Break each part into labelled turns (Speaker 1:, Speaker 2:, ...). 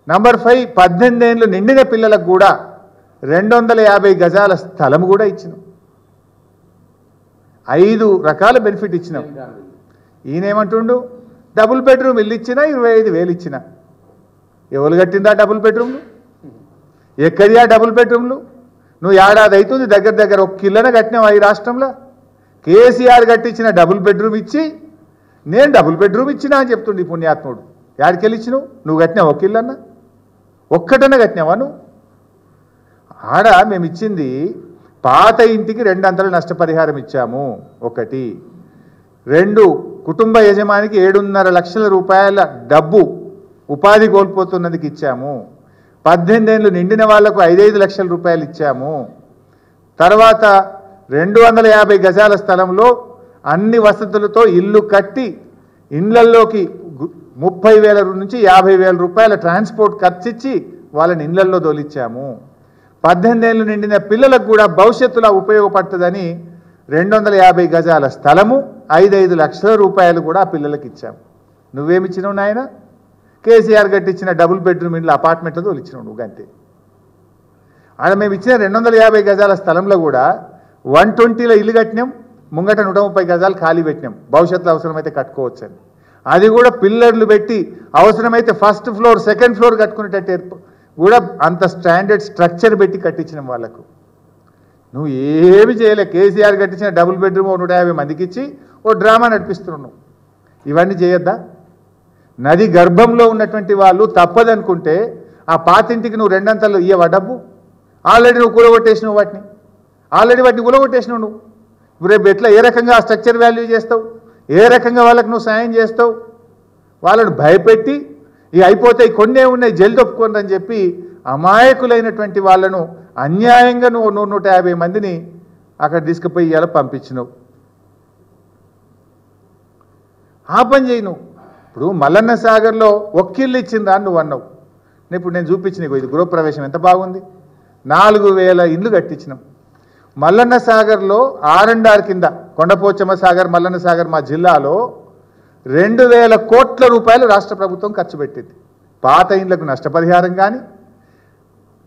Speaker 1: Number 5 18 ఏళ్ళు నిండిన పిల్లలకు కూడా 250 గజాల స్థలం కూడా ఇచ్చినాం. 5 రకాల బెనిఫిట్ ఇచ్చినాం. ఈయనేమంటుండు డబుల్ బెడ్రూమ్ ఇల్లు ఇచ్చినా 25,000 ఇచ్చినా. ఎవరు కట్టిందా డబుల్ బెడ్రూమ్లు? ఎక్కడియా డబుల్ బెడ్రూమ్లు? నువ్వు ఏడాది అవుతుంది దగ్గర దగ్గర ఒక కిల్లనే కట్టినావు ఈ రాష్ట్రంలో. కేసీఆర్ కట్టించిన డబుల్ బెడ్రూమ్ ఇచ్చి నేను డబుల్ బెడ్రూమ్ ఇచ్చినా అని చెప్తుండే పుణ్యాత్ముడు. యాడికెళ్ళి ఇచ్చినావు? నువ్వు కట్టినావు ఒక కిల్లన్నా? ఒక్కటన్నా కట్టినావా నువ్వు? ఆడ మేము ఇచ్చింది పాత ఇంటికి 2 అంతల నష్టపరిహారం ఇచ్చాము. 1. 2 కుటుంబ యజమానికి 7.5 లక్షల రూపాయల డబ్బు ఉపాధి కోల్పోతున్నందుకు ఇచ్చాము. 18 ఏళ్ళు నిండిన వాళ్లకు 5 లక్షల రూపాయలు ఇచ్చాము. తర్వాత 250 గజాల స్థలంలో అన్ని వసతులతో ఇల్లు కట్టి ఇండ్లల్లోకి 30,000 నుంచి 50,000 రూపాయల ట్రాన్స్పోర్ట్ ఖర్చిచ్చి వాళ్ళని ఇండ్లల్లో దొలిచ్చాము. 18 ఏళ్ళు నిండిన పిల్లలకు కూడా భవిష్యత్తులో ఉపయోగపడుతుందని 250 గజాల స్థలము 5 లక్షల రూపాయలు కూడా ఆ పిల్లలకి ఇచ్చాము. నువ్వేమిచ్చినావు నాయన? కేసీఆర్ కట్టించిన డబుల్ బెడ్రూమ్ ఇండ్ల అపార్ట్మెంట్లో తోలిచ్చినావు నువ్వు అంతే. ఆడ మేము ఇచ్చిన 250 గజాల స్థలంలో కూడా 120లో ఇల్లు కట్టినాం. ముంగట 130 గజాలు ఖాళీ పెట్టినాం. భవిష్యత్తులో అవసరమైతే కట్టుకోవచ్చు అని. అది కూడా పిల్లర్లు పెట్టి అవసరమైతే ఫస్ట్ ఫ్లోర్ సెకండ్ ఫ్లోర్ కట్టుకునేటట్టు కూడా అంత స్టాండర్డ్ స్ట్రక్చర్ పెట్టి కట్టించినాం వాళ్ళకు. నువ్వు ఏమి చేయలే. కేసీఆర్ కట్టించిన డబుల్ బెడ్రూమ్ 150 మందికి ఇచ్చి ఓ డ్రామా నడిపిస్తున్నావు. ఇవన్నీ చేయొద్దా? నది గర్భంలో ఉన్నటువంటి వాళ్ళు తప్పదనుకుంటే ఆ పాతింటికి నువ్వు 2 అంతలు ఇయ్యవా డబ్బు? ఆల్రెడీ నువ్వు కూలగొట్టేసినావు వాటిని. వాటిని కూలగొట్టేసినావు నువ్వు. రేపు ఎట్లా ఏ రకంగా ఆ స్ట్రక్చర్ వాల్యూ చేస్తావు? ఏ రకంగా వాళ్ళకు నువ్వు సాయం చేస్తావు? వాళ్ళను భయపెట్టి ఇక అయిపోతాయి కొన్నే ఉన్నాయి జల్ది ఒప్పుకోండి అని చెప్పి అమాయకులైనటువంటి వాళ్ళను అన్యాయంగా నువ్వు 150 మందిని అక్కడ తీసుకుపోయి ఇవాళ పంపించినావు. ఆ పని చేయి నువ్వు. ఇప్పుడు మల్లన్న సాగర్లో ఒక్కిళ్ళు ఇచ్చిందా నువ్వు అన్నావు. ఇప్పుడు నేను చూపించిన ఇది గృహప్రవేశం ఎంత బాగుంది. 4,000 ఇండ్లు కట్టించినాం. మల్లన్న సాగర్లో R&R కింద కొండపోచమ్మ సాగర్ మల్లన్న సాగర్ మా జిల్లాలో 2,000 కోట్ల రూపాయలు రాష్ట్ర ప్రభుత్వం ఖర్చు పెట్టింది. పాత ఇండ్లకు నష్టపరిహారం కానీ,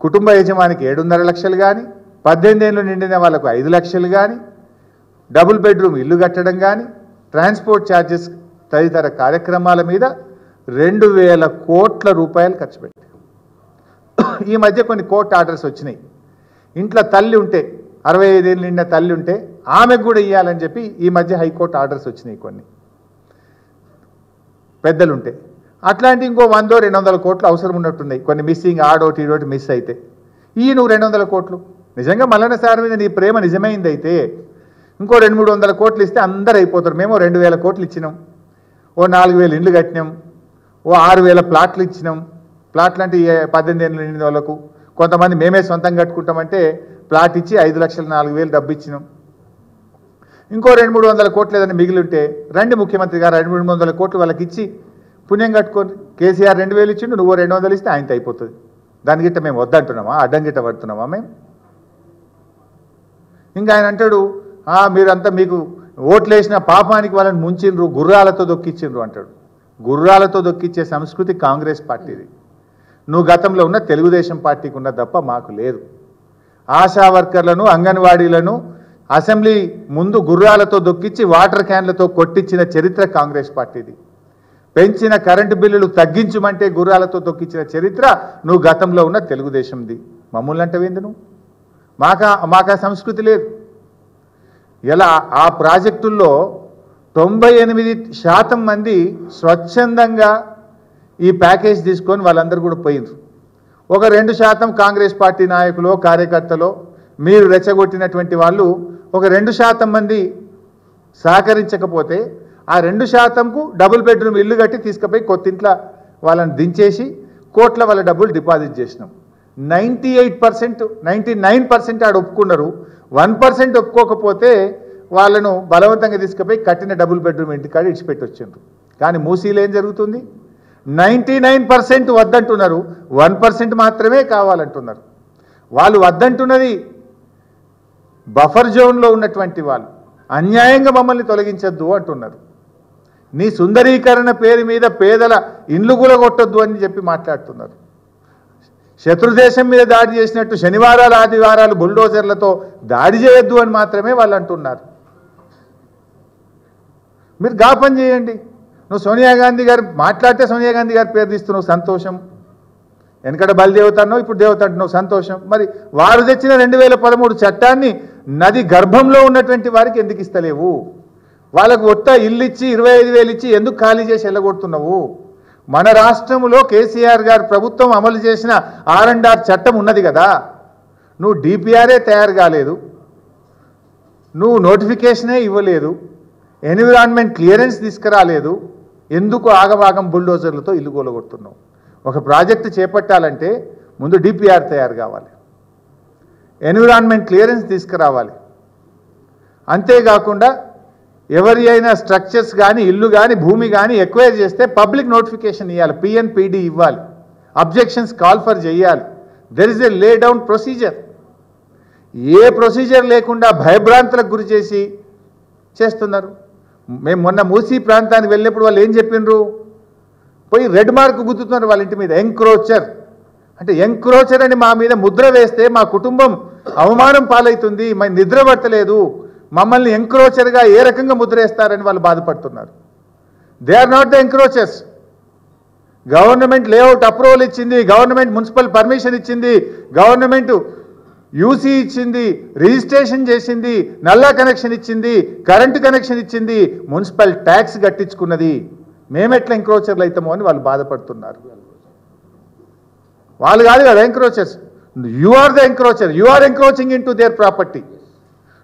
Speaker 1: కుటుంబ యజమానికి 7.5 లక్షలు కానీ, 18 ఏళ్ళు నిండిన వాళ్ళకు 5 లక్షలు కానీ, డబుల్ బెడ్రూమ్ ఇల్లు కట్టడం కానీ, ట్రాన్స్పోర్ట్ ఛార్జెస్ తదితర కార్యక్రమాల మీద 2,000 కోట్ల రూపాయలు ఖర్చు పెట్టారు. ఈ మధ్య కొన్ని కోర్టు ఆర్డర్స్ వచ్చినాయి. ఇంట్లో తల్లి ఉంటే 65 ఏళ్ళు నిండిన తల్లి ఉంటే ఆమెకు కూడా ఇవ్వాలని చెప్పి ఈ మధ్య హైకోర్టు ఆర్డర్స్ వచ్చినాయి. కొన్ని పెద్దలుంటే అట్లాంటి ఇంకో 100-200 కోట్లు అవసరం ఉన్నట్టున్నాయి. కొన్ని మిస్సింగ్ ఆడోటి ఈడోటి మిస్ అయితే నువ్వు 200 కోట్లు నిజంగా మల్లన్న సార్ మీద నీ ప్రేమ నిజమైందైతే ఇంకో 200-300 కోట్లు ఇస్తే అందరు అయిపోతారు. మేము 2,000 కోట్లు ఇచ్చినాం. ఓ 4,000 ఇండ్లు కట్టినాం. ఓ 6,000 ప్లాట్లు ఇచ్చినాం. ప్లాట్లు అంటే 18 ఏళ్ళు నిండిన వాళ్ళకు. కొంతమంది మేమే సొంతంగా కట్టుకుంటామంటే ప్లాట్ ఇచ్చి 5 లక్షలు 4,000 డబ్బు ఇచ్చినాం. ఇంకో 200-300 కోట్లు ఏదైనా మిగిలి ఉంటే రండి ముఖ్యమంత్రి గారు 200-300 కోట్లు వాళ్ళకి ఇచ్చి పుణ్యం కట్టుకోండి. కేసీఆర్ 2,000 ఇచ్చిండు, నువ్వు 200 ఇస్తే ఆయనతో అయిపోతుంది. దాని గిట్ట మేము వద్దంటున్నామా? అడ్డం గిట్ట పడుతున్నామా మేము? ఇంకా ఆయన అంటాడు మీరంతా మీకు ఓట్లు వేసిన పాపానికి వాళ్ళని ముంచిండ్రు, గుర్రాలతో దొక్కిచ్చిండ్రు అంటాడు. గుర్రాలతో దొక్కిచ్చే సంస్కృతి కాంగ్రెస్ పార్టీది. నువ్వు గతంలో ఉన్న తెలుగుదేశం పార్టీకి ఉన్న తప్ప మాకు లేదు. ఆశా వర్కర్లను అంగన్వాడీలను అసెంబ్లీ ముందు గుర్రాలతో దొక్కిచ్చి వాటర్ క్యాన్లతో కొట్టించిన చరిత్ర కాంగ్రెస్ పార్టీది. పెంచిన కరెంటు బిల్లులు తగ్గించమంటే గుర్రాలతో తొక్కించిన చరిత్ర నువ్వు గతంలో ఉన్న తెలుగుదేశంది. మమ్మల్ని అంటవేంది నువ్వు? మాకా సంస్కృతి లేదు. ఇలా ఆ ప్రాజెక్టుల్లో 98% మంది స్వచ్ఛందంగా ఈ ప్యాకేజ్ తీసుకొని వాళ్ళందరూ కూడా పోయిండ్రు. ఒక 2% కాంగ్రెస్ పార్టీ నాయకులు కార్యకర్తలు మీరు రెచ్చగొట్టినటువంటి వాళ్ళు ఒక 2% మంది సహకరించకపోతే ఆ 2%కు డబుల్ బెడ్రూమ్ ఇల్లు కట్టి తీసుకుపోయి కొత్తింట్లో వాళ్ళని దించేసి కోట్ల వాళ్ళ డబ్బులు డిపాజిట్ చేసినాం. 98% 99% ఆడ ఒప్పుకున్నారు. 1% ఒప్పుకోకపోతే వాళ్ళను బలవంతంగా తీసుకుపోయి కట్టిన డబుల్ బెడ్రూమ్ ఇంటికాడ ఇడిచిపెట్టి వచ్చిండ్రు. కానీ మూసీలో ఏం జరుగుతుంది? 99% వద్దంటున్నారు, 1% మాత్రమే కావాలంటున్నారు. వాళ్ళు వద్దంటున్నది బఫర్ జోన్లో ఉన్నటువంటి వాళ్ళు అన్యాయంగా మమ్మల్ని తొలగించొద్దు అంటున్నారు. నీ సుందరీకరణ పేరు మీద పేదల ఇండ్లు కూలగొట్టొద్దు అని చెప్పి మాట్లాడుతున్నారు. శత్రుదేశం మీద దాడి చేసినట్టు శనివారాలు ఆదివారాలు బుల్డోజర్లతో దాడి చేయొద్దు అని మాత్రమే వాళ్ళు అంటున్నారు. మీరు గాపం చేయండి. నువ్వు సోనియా గాంధీ గారు మాట్లాడితే సోనియా గాంధీ గారి పేరు తీస్తున్నావు, సంతోషం. వెనకట బలిదేవతన్నావు, ఇప్పుడు దేవత అంటున్నావు, సంతోషం. మరి వారు తెచ్చిన 2013 చట్టాన్ని నది గర్భంలో ఉన్నటువంటి వారికి ఎందుకు ఇస్తలేవు? వాళ్ళకు ఒట్ట ఇల్లు ఇచ్చి 25,000 ఇచ్చి ఎందుకు ఖాళీ చేసి వెళ్ళగొడుతున్నావు? మన రాష్ట్రంలో కేసీఆర్ గారు ప్రభుత్వం అమలు చేసిన R&R చట్టం ఉన్నది కదా. నువ్వు డిపిఆర్ఏ తయారు కాలేదు, నువ్వు నోటిఫికేషనే ఇవ్వలేదు, ఎన్విరాన్మెంట్ క్లియరెన్స్ తీసుకురాలేదు, ఎందుకు ఆగవాగం బుల్డోజర్లతో ఇల్లు కూలగొడుతున్నావు? ఒక ప్రాజెక్టు చేపట్టాలంటే ముందు డిపిఆర్ తయారు కావాలి, ఎన్విరాన్మెంట్ క్లియరెన్స్ తీసుకురావాలి. అంతేకాకుండా ఎవరి అయినా స్ట్రక్చర్స్ కానీ ఇల్లు కానీ భూమి కానీ ఎక్వైర్ చేస్తే పబ్లిక్ నోటిఫికేషన్ ఇవ్వాలి, PNPD ఇవ్వాలి, అబ్జెక్షన్స్ కాల్ ఫర్ చేయాలి. There is a lay down procedure. A procedure లేకుండా భయభ్రాంతులకు గురి చేసి చేస్తున్నారు. మేము మొన్న మూసీ ప్రాంతానికి వెళ్ళినప్పుడు వాళ్ళు ఏం చెప్పిండ్రు? పోయి రెడ్ మార్క్ గుద్దుతున్నారు వాళ్ళ ఇంటి మీద, ఎంక్రోచర్ అంటే. ఎంక్రోచర్ అని మా మీద ముద్ర వేస్తే మా కుటుంబం అవమానం పాలవుతుంది, మేము నిద్ర పట్టలేదు, మమ్మల్ని ఎంక్రోచర్గా ఏ రకంగా ముద్ర వేస్తారని వాళ్ళు బాధపడుతున్నారు. They are not the encroachers. Government layout approval ఇచ్చింది, గవర్నమెంట్ మున్సిపల్ పర్మిషన్ ఇచ్చింది, గవర్నమెంట్ యూసీ ఇచ్చింది, రిజిస్ట్రేషన్ చేసింది, నల్లా కనెక్షన్ ఇచ్చింది, కరెంటు కనెక్షన్ ఇచ్చింది, మున్సిపల్ ట్యాక్స్ కట్టించుకున్నది. మేమెట్లా ఎంక్రోచర్లు అవుతామో అని వాళ్ళు బాధపడుతున్నారు. వాళ్ళు కాదు కదా encroachers. You are the encroacher, you are encroaching into their property.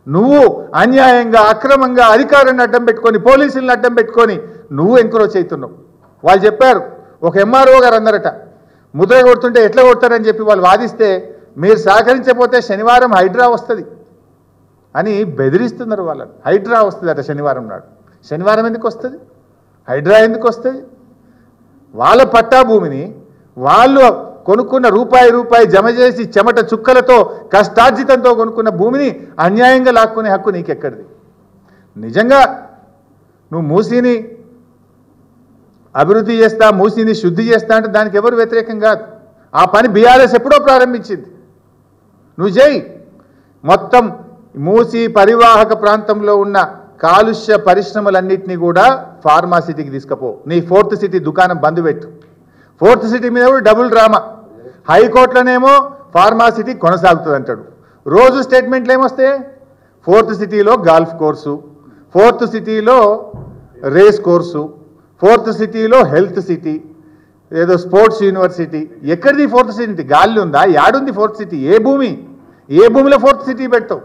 Speaker 1: నువ్వు అన్యాయంగా అక్రమంగా అధికారాన్ని అడ్డం పెట్టుకొని పోలీసులను అడ్డం పెట్టుకొని నువ్వు ఎంక్రోచ్ అవుతున్నావు. వాళ్ళు చెప్పారు, ఒక MRO గారు అన్నారట, ముద్ర కొడుతుంటే ఎట్లా కొడతారని చెప్పి వాళ్ళు వాదిస్తే, మీరు సహకరించకపోతే శనివారం హైడ్రా వస్తుంది అని బెదిరిస్తున్నారు వాళ్ళని. హైడ్రా వస్తుంది అట శనివారం నాడు. శనివారం ఎందుకు వస్తుంది? హైడ్రా ఎందుకు వస్తుంది? వాళ్ళ పట్టా భూమిని వాళ్ళు కొనుక్కున్న రూపాయి జమ చేసి చెమట చుక్కలతో కష్టార్జితంతో కొనుక్కున్న భూమిని అన్యాయంగా లాక్కునే హక్కు నీకెక్కడిది? నిజంగా నువ్వు మూసీని అభివృద్ధి చేస్తా, మూసీని శుద్ధి చేస్తా అంటే దానికి ఎవరు వ్యతిరేకం కాదు. ఆ పని బీఆర్ఎస్ ఎప్పుడో ప్రారంభించింది. నువ్వు చేయి. మొత్తం మూసీ పరివాహక ప్రాంతంలో ఉన్న కాలుష్య పరిశ్రమలన్నింటినీ కూడా ఫార్మా సిటీకి తీసుకుపో. నీ 4th సిటీ దుకాణం బంద్ పెట్టు. 4th సిటీ మీద కూడా డబుల్ డ్రామా. హైకోర్టులోనేమో ఫార్మా సిటీ కొనసాగుతుంది అంటాడు. రోజు స్టేట్మెంట్లు ఏమొస్తాయి? 4th సిటీలో గాల్ఫ్ కోర్సు, 4th సిటీలో రేస్ కోర్సు, 4th సిటీలో హెల్త్ సిటీ, ఏదో స్పోర్ట్స్ యూనివర్సిటీ. ఎక్కడిది 4th సిటీ? గాలి ఉందా? యాడుంది 4th సిటీ? ఏ భూమిలో 4th సిటీ పెడతావు?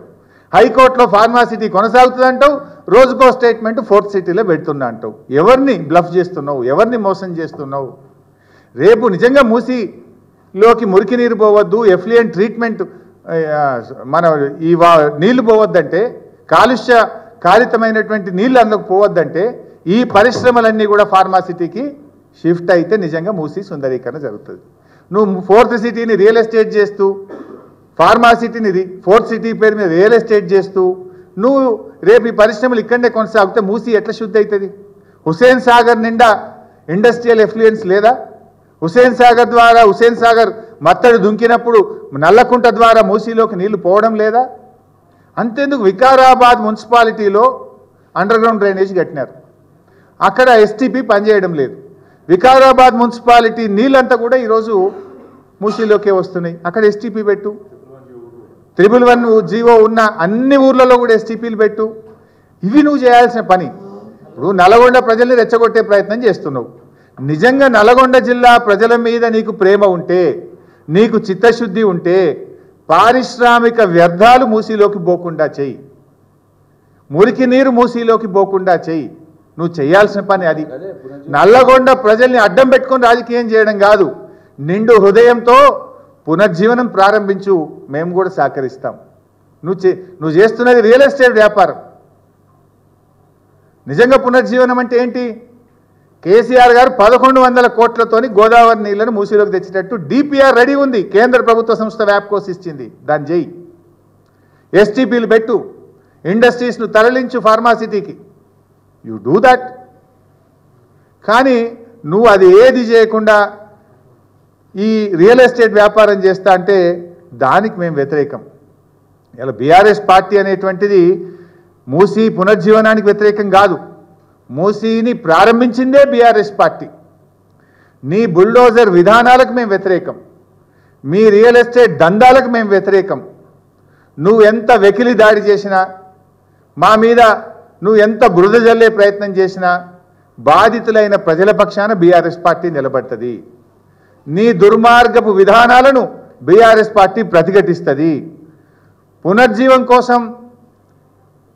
Speaker 1: హైకోర్టులో ఫార్మా సిటీ కొనసాగుతుంది అంటావు, రోజుకో స్టేట్మెంట్ 4th సిటీలో పెడుతున్నా అంటావు. ఎవరిని బ్లఫ్ చేస్తున్నావు? ఎవరిని మోసం చేస్తున్నావు? రేపు నిజంగా మూసీలోకి మురికి నీరు పోవద్దు, ఎఫ్లుయెంట్ ట్రీట్మెంట్ మన ఈ నీళ్లు పోవద్దంటే, కాలుష్య కారితమైనటువంటి నీళ్ళు అందుకు పోవద్దంటే, ఈ పరిశ్రమలన్నీ కూడా ఫార్మా సిటీకి షిఫ్ట్ అయితే నిజంగా మూసీ సుందరీకరణ జరుగుతుంది. నువ్వు 4th సిటీని రియల్ ఎస్టేట్ చేస్తూ, ఫార్మా సిటీని 4th సిటీ పేరు మీద రియల్ ఎస్టేట్ చేస్తూ నువ్వు రేపు ఈ పరిశ్రమలు ఇక్కడనే కొనసాగితే మూసీ ఎట్లా శుద్ధి అవుతుంది? హుస్సేన్ సాగర్ నిండా ఇండస్ట్రియల్ ఎఫ్లుయెన్స్ లేదా? హుస్సేన్ సాగర్ మత్తడి దుంకినప్పుడు నల్లకుంట ద్వారా మూసీలోకి నీళ్లు పోవడం లేదా? అంతేందుకు వికారాబాద్ మున్సిపాలిటీలో అండర్గ్రౌండ్ డ్రైనేజ్ కట్టినారు, అక్కడ STP పనిచేయడం లేదు. వికారాబాద్ మున్సిపాలిటీ నీళ్ళంతా కూడా ఈరోజు మూసీలోకే వస్తున్నాయి. అక్కడ STP పెట్టు. 111 జీవో ఉన్న అన్ని ఊర్లలో కూడా STPలు పెట్టు. ఇవి నువ్వు చేయాల్సిన పని. ఇప్పుడు నల్గొండ ప్రజల్ని రెచ్చగొట్టే ప్రయత్నం చేస్తున్నావు. నిజంగా నల్గొండ జిల్లా ప్రజల మీద నీకు ప్రేమ ఉంటే, నీకు చిత్తశుద్ధి ఉంటే, పారిశ్రామిక వ్యర్థాలు మూసీలోకి పోకుండా చెయ్యి, మురికి నీరు మూసీలోకి పోకుండా చెయ్యి. నువ్వు చేయాల్సిన పని అది. నల్లగొండ ప్రజల్ని అడ్డం పెట్టుకొని రాజకీయం చేయడం కాదు. నిండు హృదయంతో పునర్జీవనం ప్రారంభించు, మేము కూడా సహకరిస్తాం. నువ్వు చేస్తున్నది రియల్ ఎస్టేట్ వ్యాపారం. నిజంగా పునర్జీవనం అంటే ఏంటి? కేసీఆర్ గారు 1100 కోట్లతోని గోదావరి నీళ్లను మూసీలోకి తెచ్చేటట్టు డిపిఆర్ రెడీ ఉంది. కేంద్ర ప్రభుత్వ సంస్థ వ్యాప్కోస్ ఇచ్చింది, దాన్ని చేయి. STPలు పెట్టు, ఇండస్ట్రీస్ను తరలించు ఫార్మా సిటీకి. You do that. కానీ నువ్వు అది ఏది చేయకుండా ఈ రియల్ ఎస్టేట్ వ్యాపారం చేస్తా అంటే దానికి మేము వ్యతిరేకం. ఇలా బీఆర్ఎస్ పార్టీ అనేటువంటిది మూసీ పునర్జీవనానికి వ్యతిరేకం కాదు. మూసీని ప్రారంభించిందే బీఆర్ఎస్ పార్టీ. నీ బుల్డోజర్ విధానాలకు మేము వ్యతిరేకం. మీ రియల్ ఎస్టేట్ దందాలకు మేము వ్యతిరేకం. నువ్వు ఎంత వెకిలి దాడి చేసినా, మా మీద నువ్వు ఎంత బురద జల్లే ప్రయత్నం చేసినా బాధితులైన ప్రజల పక్షాన బీఆర్ఎస్ పార్టీ నిలబడుతుంది. నీ దుర్మార్గపు విధానాలను బీఆర్ఎస్ పార్టీ ప్రతిఘటిస్తుంది. పునర్జీవం కోసం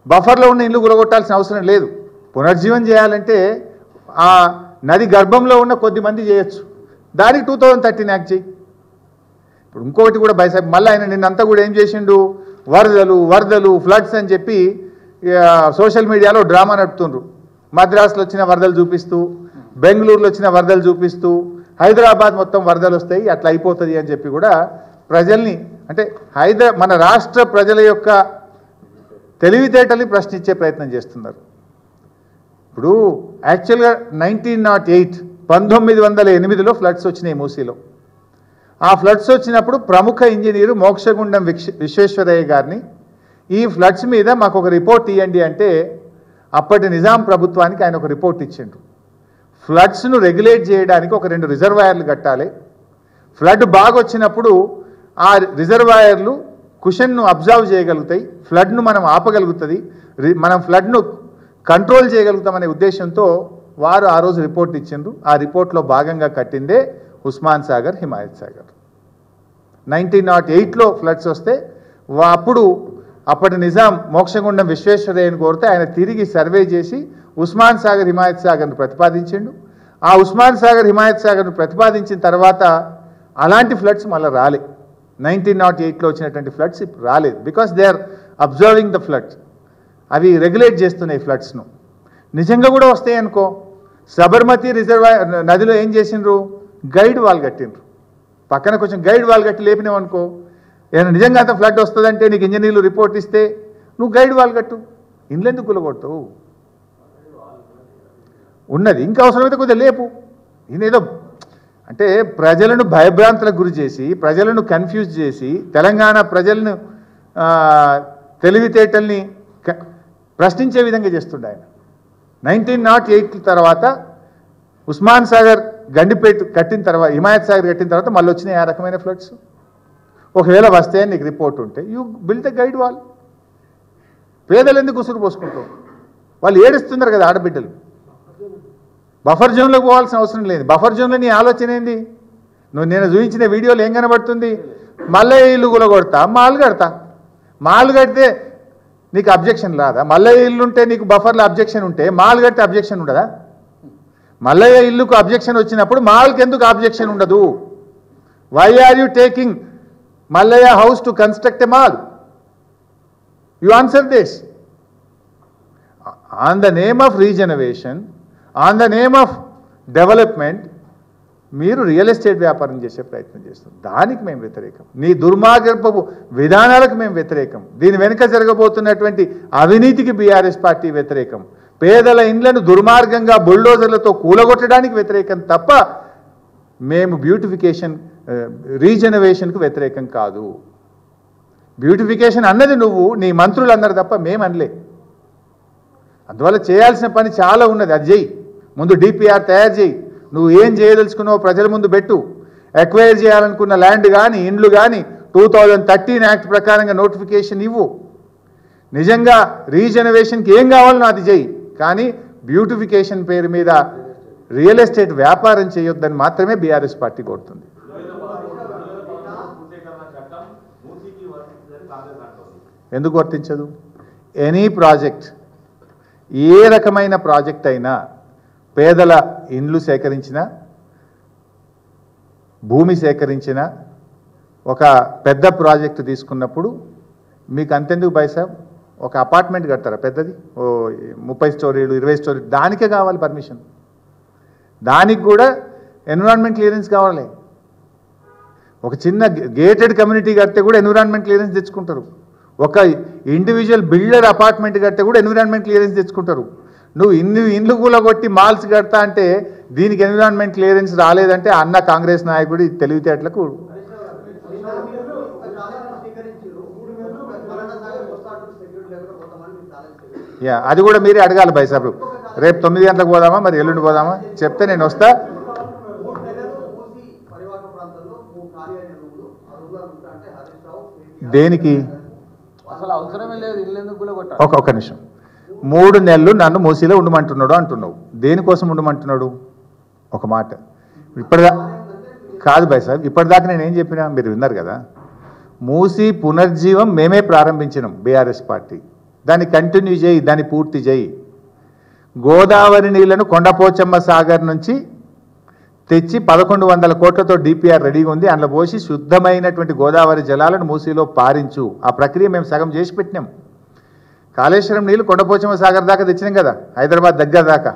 Speaker 1: బఫర్లో ఉన్న ఇల్లు గులగొట్టాల్సిన అవసరం లేదు. పునర్జీవం చేయాలంటే ఆ నది గర్భంలో ఉన్న కొద్ది మంది చేయొచ్చు. దానికి 2013 యాక్ట్ చేయి. ఇప్పుడు ఇంకొకటి కూడా బైసాబ్ మళ్ళీ ఆయన నిన్నంతా కూడా ఏం చేసిండు, వరదలు ఫ్లడ్స్ అని చెప్పి సోషల్ మీడియాలో డ్రామా నడుపుతుండ్రు. మద్రాసులో వచ్చిన వరదలు చూపిస్తూ, బెంగళూరులో వచ్చిన వరదలు చూపిస్తూ, హైదరాబాద్ మొత్తం వరదలు వస్తాయి అట్లా అయిపోతుంది అని చెప్పి కూడా ప్రజల్ని అంటే మన రాష్ట్ర ప్రజల యొక్క తెలివితేటల్ని ప్రశ్నించే ప్రయత్నం చేస్తున్నారు. ఇప్పుడు యాక్చువల్గా 1908 ఫ్లడ్స్ వచ్చినాయి మూసీలో. ఆ ఫ్లడ్స్ వచ్చినప్పుడు ప్రముఖ ఇంజనీరు మోక్షగుండం విశ్వేశ్వరయ్య గారిని ఈ ఫ్లడ్స్ మీద మాకు ఒక రిపోర్ట్ ఇవ్వండి అంటే అప్పటి నిజాం ప్రభుత్వానికి ఆయన ఒక రిపోర్ట్ ఇచ్చిండ్రు. ఫ్లడ్స్ను రెగ్యులేట్ చేయడానికి ఒక 2 రిజర్వాయర్లు కట్టాలి. ఫ్లడ్ బాగా వచ్చినప్పుడు ఆ రిజర్వాయర్లు కుషన్ను అబ్జర్వ్ చేయగలుగుతాయి, ఫ్లడ్ను మనం ఆపగలుగుతుంది, మనం ఫ్లడ్ను కంట్రోల్ చేయగలుగుతామనే ఉద్దేశంతో వారు ఆ రోజు రిపోర్ట్ ఇచ్చిండ్రు. ఆ రిపోర్ట్లో భాగంగా కట్టిందే ఉస్మాన్ సాగర్, హిమాయత్ సాగర్. 1908లో ఫ్లడ్స్ వస్తే అప్పటి నిజాం మోక్షగుండం విశ్వేశ్వరయ్యను కోరితే ఆయన తిరిగి సర్వే చేసి ఉస్మాన్ సాగర్, హిమాయత్ సాగర్ను ప్రతిపాదించిండు. ఆ ఉస్మాన్ సాగర్, హిమాయత్ సాగర్ను ప్రతిపాదించిన తర్వాత అలాంటి ఫ్లడ్స్ మళ్ళీ రాలే. 1908లో వచ్చినటువంటి ఫ్లడ్స్ ఇప్పుడు రాలేదు. Because they are observing the floods. అవి రెగ్యులేట్ చేస్తున్నాయి ఫ్లడ్స్ను. నిజంగా కూడా వస్తాయి అనుకో, సబర్మతి రిజర్వాయర్ నదిలో ఏం చేసిండ్రు, గైడ్ వాల్ కట్టిండ్రు. పక్కన కొంచెం గైడ్ వాల్ కట్టి లేపినావనుకో, ఏమైనా నిజంగా అంత ఫ్లడ్ వస్తుందంటే నీకు ఇంజనీర్లు రిపోర్ట్ ఇస్తే నువ్వు గైడ్ వాల్ కట్టు, ఇండ్లెందుకు కూలగొట్టవు ఉన్నది. ఇంకా అవసరమైతే కొద్దిగా లేపు. ఇదేదో అంటే ప్రజలను భయభ్రాంతులకు గురి చేసి, ప్రజలను కన్ఫ్యూజ్ చేసి, తెలంగాణ ప్రజలను తెలివితేటల్ని ప్రశ్నించే విధంగా చేస్తుండే ఆయన. 1908 తర్వాత ఉస్మాన్ సాగర్, గండిపేట కట్టిన తర్వాత, హిమాయత్ సాగర్ కట్టిన తర్వాత మళ్ళీ వచ్చినాయి ఆ రకమైన ఫ్లడ్స్. ఒకవేళ వస్తే నీకు రిపోర్ట్ ఉంటే you build the guide wall. పేదలు ఎందుకు ఉసురు పోసుకుంటావు? వాళ్ళు ఏడుస్తున్నారు కదా ఆడబిడ్డలు. బఫర్ జోన్లోకి పోవాల్సిన అవసరం లేదు. బఫర్ జోన్లో నీ ఆలోచన ఏంది? నేను చూపించిన వీడియోలో ఏం కనబడుతుంది? మళ్ళీ ఇల్లు కూలగొడతా, మాల్ కడతా. మాల్ కడితే నీకు అబ్జెక్షన్ రాదా? మల్లయ్య ఇల్లు ఉంటే నీకు బఫర్లో అబ్జెక్షన్ ఉంటే మాల్ కడితే అబ్జెక్షన్ ఉండదా? మల్లయ్య ఇల్లుకు అబ్జెక్షన్ వచ్చినప్పుడు మాల్కి ఎందుకు అబ్జెక్షన్ ఉండదు? Why are you taking Mallaiah house to construct a mall? You answer this. On the name of regeneration, on the name of development మీరు రియల్ ఎస్టేట్ వ్యాపారం చేసే ప్రయత్నం చేస్తాం. దానికి మేము వ్యతిరేకం. నీ దుర్మార్గపు విధానాలకు మేము వ్యతిరేకం. దీని వెనుక జరగబోతున్నటువంటి అవినీతికి బీఆర్ఎస్ పార్టీ వ్యతిరేకం. పేదల ఇండ్లను దుర్మార్గంగా బుల్డోజర్లతో కూలగొట్టడానికి వ్యతిరేకం తప్ప మేము బ్యూటిఫికేషన్, రీజనరేషన్కు వ్యతిరేకం కాదు. బ్యూటిఫికేషన్ అన్నది నువ్వు, నీ మంత్రులు అన్నారు తప్ప మేము అనలే. అందువల్ల చేయాల్సిన పని చాలా ఉన్నది, అది చెయ్యి. ముందు డిపిఆర్ తయారు చేయి. నువ్వు ఏం చేయదలుచుకున్నావు ప్రజల ముందు పెట్టు. ఎక్వైర్ చేయాలనుకున్న ల్యాండ్ కానీ ఇండ్లు కానీ 2013 యాక్ట్ ప్రకారంగా నోటిఫికేషన్ ఇవ్వు. నిజంగా రీజనరేషన్కి ఏం కావాలనో అది చెయ్యి. కానీ బ్యూటిఫికేషన్ పేరు మీద రియల్ ఎస్టేట్ వ్యాపారం చేయొద్దని మాత్రమే బీఆర్ఎస్ పార్టీ కోరుతుంది. ఎందుకు వర్తించదు? ఎనీ ప్రాజెక్ట్, ఏ రకమైన ప్రాజెక్ట్ అయినా, పేదల ఇండ్లు సేకరించిన, భూమి సేకరించిన, ఒక పెద్ద ప్రాజెక్టు తీసుకున్నప్పుడు మీకు అంతెందుకు బైసాబ్, ఒక అపార్ట్మెంట్ కడతారా పెద్దది, 30 స్టోరీలు 20 స్టోరీలు, దానికే కావాలి పర్మిషన్. దానికి కూడా ఎన్విరాన్మెంట్ క్లియరెన్స్ కావాలి. ఒక చిన్న గేటెడ్ కమ్యూనిటీ కడితే కూడా ఎన్విరాన్మెంట్ క్లియరెన్స్ తెచ్చుకుంటారు. ఒక ఇండివిజువల్ బిల్డర్ అపార్ట్మెంట్ కడితే కూడా ఎన్విరాన్మెంట్ క్లియరెన్స్ తెచ్చుకుంటారు. నువ్వు ఇండ్లు కూలగొట్టి మాల్స్ కడతా అంటే దీనికి ఎన్విరాన్మెంట్ క్లియరెన్స్ రాలేదంటే అన్న కాంగ్రెస్ నాయకుడి తెలివితేటలకు అది కూడా మీరే అడగాలి భాయ్ సాబ్. రేపు 9 గంటలకు పోదామా, మరి ఎల్లుండి పోదామా చెప్తే నేను వస్తా. దేనికి ఒక నిమిషం, 3 నెలలు నన్ను మూసీలో ఉండమంటున్నాడు అంటున్నావు. దేనికోసం ఉండమంటున్నాడు? ఒక మాట ఇప్పటిదా కాదు భాయ్ సాబ్, ఇప్పటిదాకా నేనేం చెప్పినా మీరు విన్నారు కదా. మూసీ పునర్జీవం మేమే ప్రారంభించినాం బీఆర్ఎస్ పార్టీ. దాన్ని కంటిన్యూ చేయి, దాన్ని పూర్తి చేయి. గోదావరి నీళ్లను కొండపోచమ్మ సాగర్ నుంచి తెచ్చి 1100 కోట్లతో డిపిఆర్ రెడీగా ఉంది. అందులో పోసి శుద్ధమైనటువంటి గోదావరి జలాలను మూసీలో పారించు. ఆ ప్రక్రియ మేము సగం చేసి పెట్టినాం. కాళేశ్వరం నీళ్ళు కొండపోచమ్మ సాగర్ దాకా తెచ్చినాం కదా, హైదరాబాద్ దగ్గర దాకా.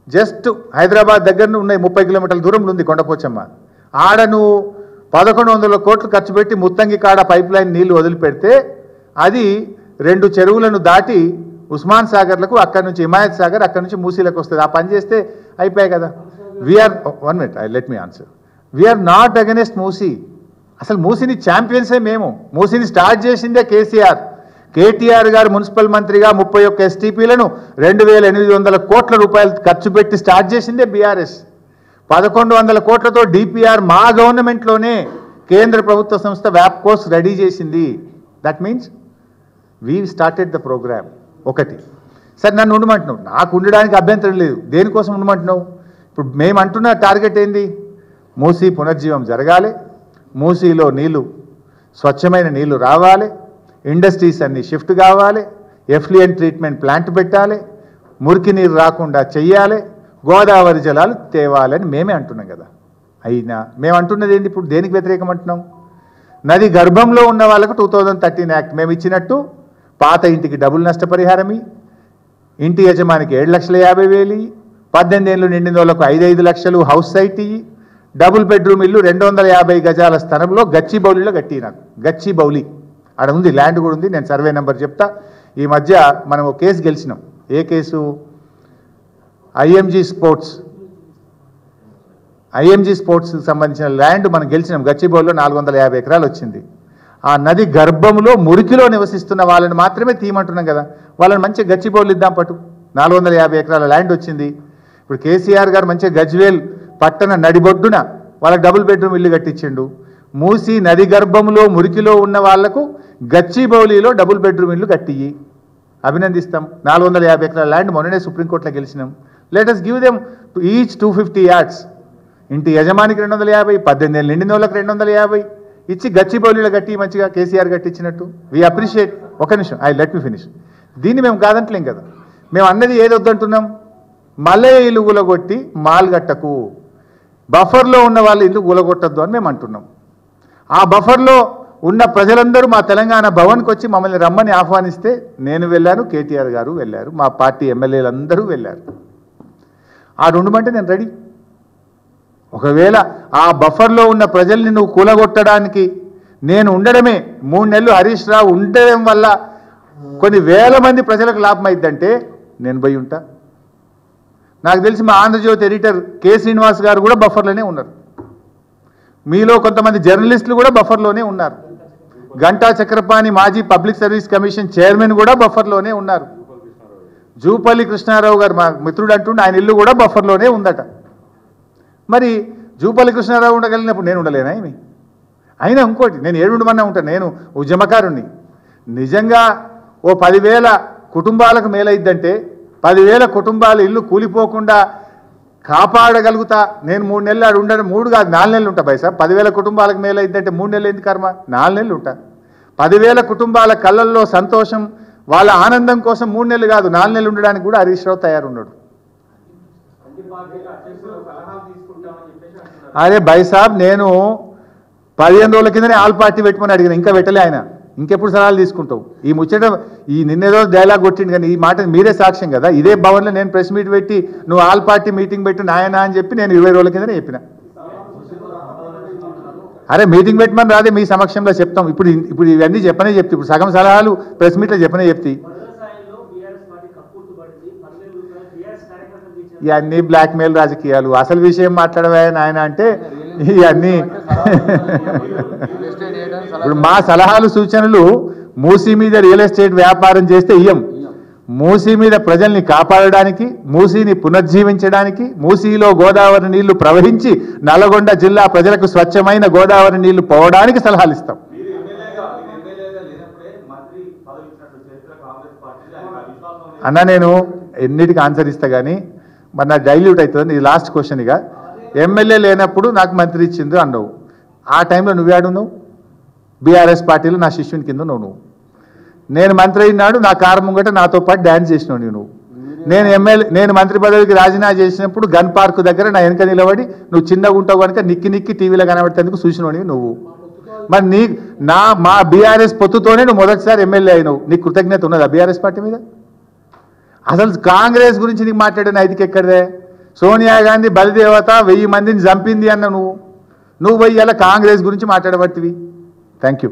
Speaker 1: జస్ట్ హైదరాబాద్ దగ్గర ఉన్నాయి 30 కిలోమీటర్ల దూరంలో ఉంది కొండపోచమ్మ. ఆడ నువ్వు 1100 కోట్లు ఖర్చు పెట్టి ముత్తంగి కాడ పైప్ లైన్ నీళ్లు వదిలిపెడితే అది 2 చెరువులను దాటి ఉస్మాన్ సాగర్లకు, అక్కడి నుంచి హిమాయత్ సాగర్, అక్కడి నుంచి మూసీలకు వస్తుంది. ఆ పని చేస్తే అయిపోయాయి కదా. We are 1 minute, let me answer. We are not against Musi. అసలు మూసీని ఛాంపియన్సే మేము. మూసీని స్టార్ట్ చేసిందే కేసీఆర్. కేటీఆర్ గారు మున్సిపల్ మంత్రిగా 31 STPలను 2800 కోట్ల రూపాయలు ఖర్చు పెట్టి స్టార్ట్ చేసిందే బీఆర్ఎస్. 1100 కోట్లతో డిపిఆర్ మా గవర్నమెంట్లోనే కేంద్ర ప్రభుత్వ సంస్థ వ్యాప్కోస్ రెడీ చేసింది. That means we started the program. ఒకటి సరే, నన్ను ఉండమంటున్నావు, నాకు ఉండడానికి అభ్యంతరం లేదు. దేనికోసం ఉండమంటున్నావు? ఇప్పుడు మేము అంటున్న టార్గెట్ ఏంది? మూసీ పునర్జీవం జరగాలి, మూసీలో నీళ్లు స్వచ్ఛమైన నీళ్లు రావాలి, ఇండస్ట్రీస్ అన్ని షిఫ్ట్ కావాలి, ఎఫ్లుయెంట్ ట్రీట్మెంట్ ప్లాంట్ పెట్టాలి, మురికి నీరు రాకుండా చెయ్యాలి, గోదావరి జలాలు తేవాలని మేమే అంటున్నాం కదా. అయినా మేము అంటున్నది ఏంటి? ఇప్పుడు దేనికి వ్యతిరేకం అంటున్నాం? నది గర్భంలో ఉన్న వాళ్ళకు 2013 యాక్ట్ మేము ఇచ్చినట్టు పాత ఇంటికి డబుల్ నష్టపరిహారమి, ఇంటి యజమానికి 7,50,000, 18 ఏళ్ళు నిండిన వాళ్ళకు 5 లక్షలు హౌస్ సైట్ ఇయ్యి, డబుల్ బెడ్రూమ్ ఇల్లు 250 గజాల స్థలంలో గచ్చిబౌలిలో కట్టి. నాకు గచ్చిబౌలి ఆడ ఉంది, ల్యాండ్ కూడా ఉంది. నేను సర్వే నెంబర్ చెప్తా. ఈ మధ్య మనం ఒక కేసు గెలిచినాం. ఏ కేసు? ఐఎంజీ స్పోర్ట్స్ సంబంధించిన ల్యాండ్ మనం గెలిచినాం. గచ్చిబౌలిలో 450 ఎకరాలు వచ్చింది. ఆ నది గర్భంలో మురికిలో నివసిస్తున్న వాళ్ళని మాత్రమే తీయమంటున్నాం కదా. వాళ్ళని మంచిగా గచ్చిబౌలు ఇద్దాం పట్టు. 450 ఎకరాల ల్యాండ్ వచ్చింది. ఇప్పుడు కేసీఆర్ గారు మంచిగా గజ్వేల్ పట్టణ నడిబొడ్డున వాళ్ళకి డబుల్ బెడ్రూమ్ ఇల్లు కట్టించిండు. మూసి నది గర్భంలో మురికిలో ఉన్న వాళ్లకు గచ్చిబౌలిలో డబుల్ బెడ్రూమ్ ఇల్లు కట్టియ్యి, అభినందిస్తాం. 450 ఎకరాల ల్యాండ్ మొన్ననే సుప్రీంకోర్టులో గెలిచినాం. Let us give them each 250 yards. ఇంటి యజమానికి 250, 18 ఏళ్ళు నిండిన వాళ్ళకి 250 ఇచ్చి గచ్చిబౌలిలో కట్టి మంచిగా కేసీఆర్ కట్టించినట్టు వి అప్రిషియేట్. ఒక నిమిషం, లెట్ మీ ఫినిష్. దీన్ని మేము కాదంటలేం కదా. మేము అన్నది ఏది వద్దంటున్నాం? మలే ఇల్లు గులగొట్టి మాల్ గట్టకు, బఫర్లో ఉన్న వాళ్ళు ఇల్లు గులగొట్టద్దు అని మేము అంటున్నాం. ఆ బఫర్లో ఉన్న ప్రజలందరూ మా తెలంగాణ భవన్కి వచ్చి మమ్మల్ని రమ్మని ఆహ్వానిస్తే నేను వెళ్ళాను, కేటీఆర్ గారు వెళ్ళారు, మా పార్టీ ఎమ్మెల్యేలందరూ వెళ్ళారు. ఆ 2 మంటే నేను రెడీ. ఒకవేళ ఆ బఫర్లో ఉన్న ప్రజల్ని నువ్వు కూలగొట్టడానికి నేను ఉండడమే 3 నెలలు హరీష్ రావు ఉండడం వల్ల కొన్ని వేల మంది ప్రజలకు లాభం అయిద్దంటే నేను పోయి ఉంటా. నాకు తెలిసి మా ఆంధ్రజ్యోతి ఎడిటర్ కె శ్రీనివాస్ గారు కూడా బఫర్లోనే ఉన్నారు. మీలో కొంతమంది జర్నలిస్టులు కూడా బఫర్లోనే ఉన్నారు. గంటా చక్రపాణి మాజీ పబ్లిక్ సర్వీస్ కమిషన్ చైర్మన్ కూడా బఫర్లోనే ఉన్నారు. జూపల్లి కృష్ణారావు గారు మా మిత్రుడు అంటుండే, ఆయన ఇల్లు కూడా బఫర్లోనే ఉందట. మరి జూపల్లి కృష్ణారావు ఉండగలిగినప్పుడు నేను ఉండలేనా ఏమి? అయినా ఇంకోటి, నేను ఏడుండమన్నా ఉంటాను. నేను ఉద్యమకారుణ్ణి. నిజంగా ఓ 10,000 కుటుంబాలకు మేలైద్దంటే 10,000 కుటుంబాల ఇల్లు కూలిపోకుండా కాపాడగలుగుతా. నేను 3 నెలలు ఆడు ఉండను, 3 కాదు 4 నెలలు ఉంటా బైసా. 10,000 కుటుంబాలకు మేలైద్దంటే 3 నెలలు ఎందుకు కర్మ? 4 నెలలు ఉంటా. 10,000 కుటుంబాల కళ్ళల్లో సంతోషం, వాళ్ళ ఆనందం కోసం 3 నెలలు కాదు 4 నెలలు ఉండడానికి కూడా హరీష్ రావు తయారున్నాడు. అరే బైసాబ్, నేను 15 రోజుల కిందనే ఆల్ పార్టీ పెట్టుకొని అడిగిన, ఇంకా పెట్టలే ఆయన. ఇంకెప్పుడు సలహాలు తీసుకుంటావు? ఈ ముచ్చట ఈ నిన్నేదో డైలాగ్ కొట్టిండు, కానీ ఈ మాట మీరే సాక్ష్యం కదా. ఇదే భవన్లో నేను ప్రెస్ మీట్ పెట్టి నువ్వు ఆల్ పార్టీ మీటింగ్ పెట్టి నాయనా అని చెప్పి నేను 20 రోజుల కిందనే చెప్పిన. అరే మీటింగ్ పెట్టమని రాదే, మీ సమక్షంలో చెప్తాం. ఇప్పుడు ఇవన్నీ చెప్పనే చెప్తే, ఇప్పుడు సగం సలహాలు ప్రెస్ మీట్లో చెప్పనే చెప్తాయి. ఇవన్నీ బ్లాక్మెయిల్ రాజకీయాలు, అసలు విషయం మాట్లాడవా నాయన అంటే ఇవన్నీ ఇప్పుడు మా సలహాలు సూచనలు మూసీ మీద రియల్ ఎస్టేట్ వ్యాపారం చేస్తే ఇయ్యం. మూసీ మీద ప్రజల్ని కాపాడడానికి, మూసీని పునర్జీవించడానికి, మూసీలో గోదావరి నీళ్లు ప్రవహించి నల్గొండ జిల్లా ప్రజలకు స్వచ్ఛమైన గోదావరి నీళ్లు పోవడానికి సలహాలు ఇస్తాం. అన్న నేను ఎన్నిటికి ఆన్సర్ ఇస్తా కానీ మరి నాకు డైల్యూట్ అవుతుంది. ఇది లాస్ట్ క్వశ్చన్. ఇక ఎమ్మెల్యే లేనప్పుడు నాకు మంత్రి ఇచ్చింది అన్నావు, ఆ టైంలో నువ్వేడున్నావు? బీఆర్ఎస్ పార్టీలో నా శిష్యుని కింద నువ్వు. నేను మంత్రి అయినాడు నా కారు ముంగట నాతో పాటు డ్యాన్స్ చేసినావు నువ్వు. నేను మంత్రి పదవికి రాజీనామా చేసినప్పుడు గన్ పార్క్ దగ్గర నా వెనక నిలబడి నువ్వు చిన్నగా ఉంటావు కనుక నిక్కి టీవీలో కనబడేందుకు చూసినోని నువ్వు. మరి మా బీఆర్ఎస్ పొత్తుతోనే నువ్వు మొదటిసారి ఎమ్మెల్యే అయినావు. నీకు కృతజ్ఞత ఉన్నదా బీఆర్ఎస్ పార్టీ మీద? అసలు కాంగ్రెస్ గురించి నీకు మాట్లాడిన ఐదుకి ఎక్కడదే? సోనియా గాంధీ బలిదేవత 1000 మందిని చంపింది అన్న నువ్వు పోయి ఇలా కాంగ్రెస్ గురించి మాట్లాడబట్టివి. Thank you.